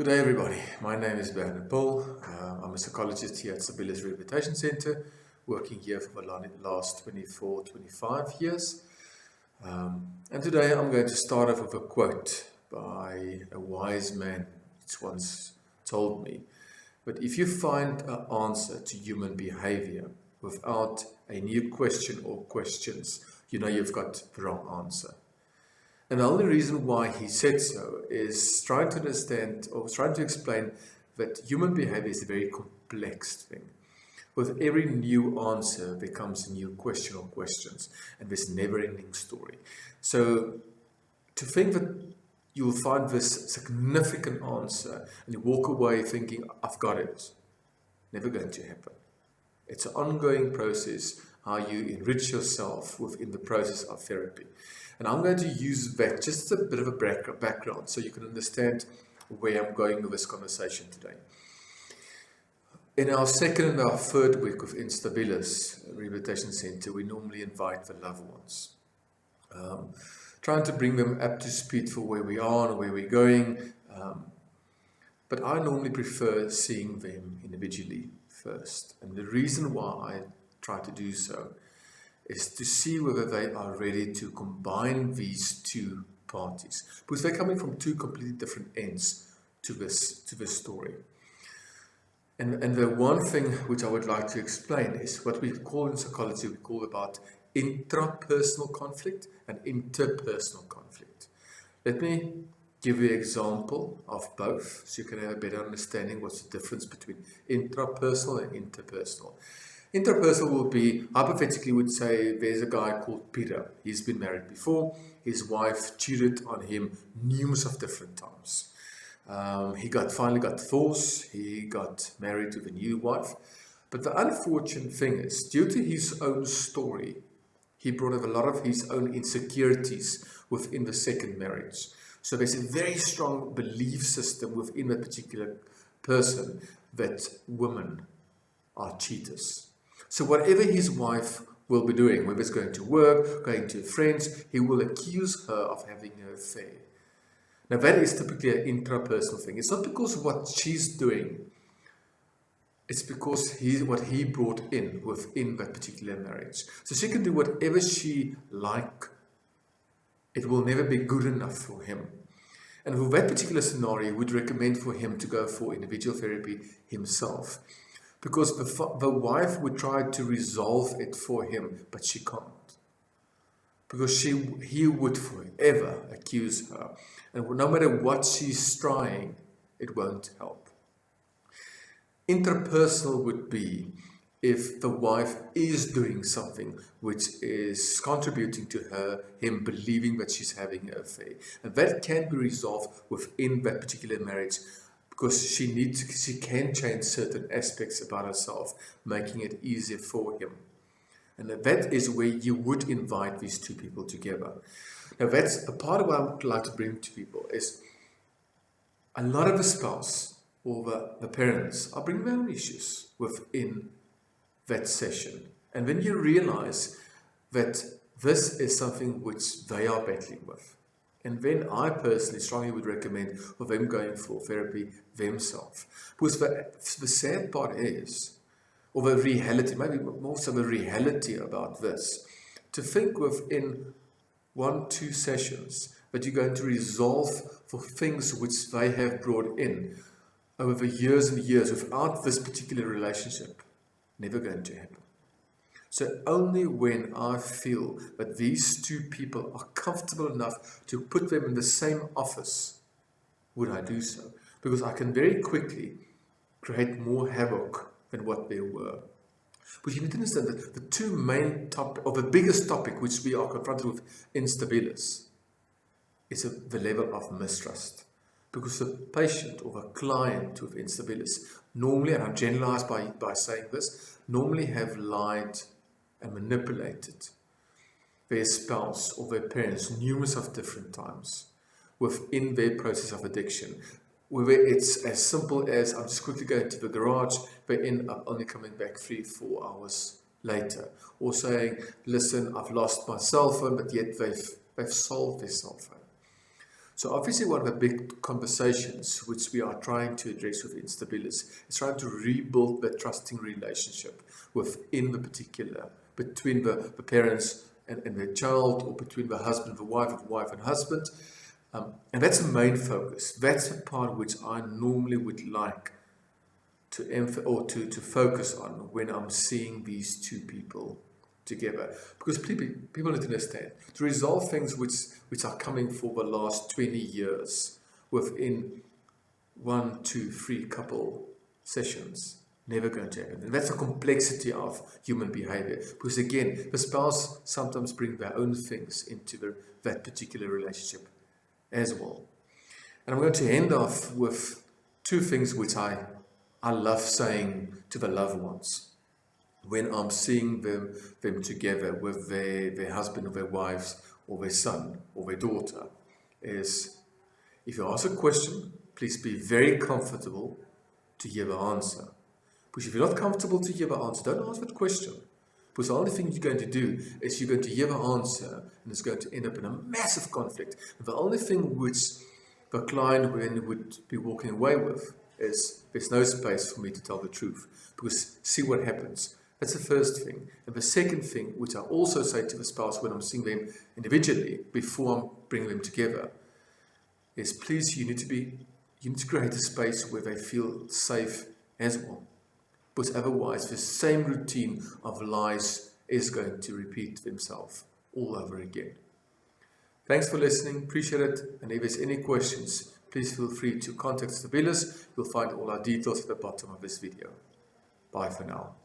Good day everybody, my name is Bernard Paul. I'm a psychologist here at Stabilis Rehabilitation Center, working here for the last 25 years. And today I'm going to start off with a quote by a wise man. It's once told me, but if you find an answer to human behavior without a new question or questions, you know you've got the wrong answer. And the only reason why he said so is trying to understand or trying to explain that human behavior is a very complex thing. With every new answer, there comes a new question or questions, and this never-ending story. So to think that you'll find this significant answer and you walk away thinking, I've got it, never going to happen. It's an ongoing process, how you enrich yourself within the process of therapy. And I'm going to use that just as a bit of a background so you can understand where I'm going with this conversation today. In our second and our third week of Stabilis Rehabilitation Center, we normally invite the loved ones, trying to bring them up to speed for where we are and where we're going. But I normally prefer seeing them individually first. And the reason why I try to do so is to see whether they are ready to combine these two parties, because they're coming from two completely different ends to this story. And the one thing which I would like to explain is what we call in psychology, we call about intrapersonal conflict and interpersonal conflict. Let me give you an example of both so you can have a better understanding what's the difference between intrapersonal and interpersonal. Interpersonal will be, hypothetically would say, there's a guy called Peter. He's been married before. His wife cheated on him numerous of different times. He finally got divorced. He got married to the new wife. But the unfortunate thing is, due to his own story, he brought up a lot of his own insecurities within the second marriage. So there's a very strong belief system within that particular person that women are cheaters. So whatever his wife will be doing, whether it's going to work, going to friends, he will accuse her of having an affair. Now that is typically an intrapersonal thing. It's not because of what she's doing. It's because what he brought in within that particular marriage. So she can do whatever she like. It will never be good enough for him. And for that particular scenario, we'd recommend for him to go for individual therapy himself. Because the wife would try to resolve it for him, but she can't. Because he would forever accuse her. And no matter what she's trying, it won't help. Interpersonal would be if the wife is doing something which is contributing to him believing that she's having an affair. And that can be resolved within that particular marriage, because she can change certain aspects about herself, making it easier for him. And that is where you would invite these two people together. Now that's a part of what I would like to bring to people is a lot of the spouse or the parents are bringing their own issues within that session. And then you realize that this is something which they are battling with. And then I personally strongly would recommend for them going for therapy themselves. Because the sad part is, or the reality, maybe more so the reality about this, to think within 1-2 sessions that you're going to resolve for things which they have brought in over the years and years without this particular relationship, never going to happen. So only when I feel that these two people are comfortable enough to put them in the same office would I do so. Because I can very quickly create more havoc than what there were. But you need to understand that the two main topic, or the biggest topic which we are confronted with in Stabilis is the level of mistrust. Because the patient or the client with Stabilis normally, and I generalize by saying this, normally have lied and manipulated their spouse or their parents numerous of different times within their process of addiction. Whether it's as simple as I'm just quickly going to the garage, they end up only coming back 3-4 hours later. Or saying, listen, I've lost my cell phone, but yet they've solved their cell phone. So obviously one of the big conversations which we are trying to address within Stabilis is trying to rebuild that trusting relationship within the particular, between the parents and their child, or between the husband, the wife and husband. And that's the main focus. That's the part which I normally would like to focus on when I'm seeing these two people together, because people need to understand to resolve things which are coming for the last 20 years within 1, 2, 3 couple sessions, never going to happen. And that's the complexity of human behavior, because again, the spouse sometimes bring their own things into that particular relationship as well. And I'm going to end off with 2 things which I love saying to the loved ones when I'm seeing them together with their husband or their wives or their son or their daughter, is if you ask a question, please be very comfortable to hear the answer. Because if you're not comfortable to hear the answer, don't ask that question. Because the only thing you're going to do is you're going to hear the answer and it's going to end up in a massive conflict. And the only thing which the client would be walking away with is there's no space for me to tell the truth. Because see what happens. That's the first thing. And the second thing, which I also say to the spouse when I'm seeing them individually before I'm bringing them together, is please, you need to create a space where they feel safe as well. Because otherwise, the same routine of lies is going to repeat themselves all over again. Thanks for listening. Appreciate it. And if there's any questions, please feel free to contact Stabilis. You'll find all our details at the bottom of this video. Bye for now.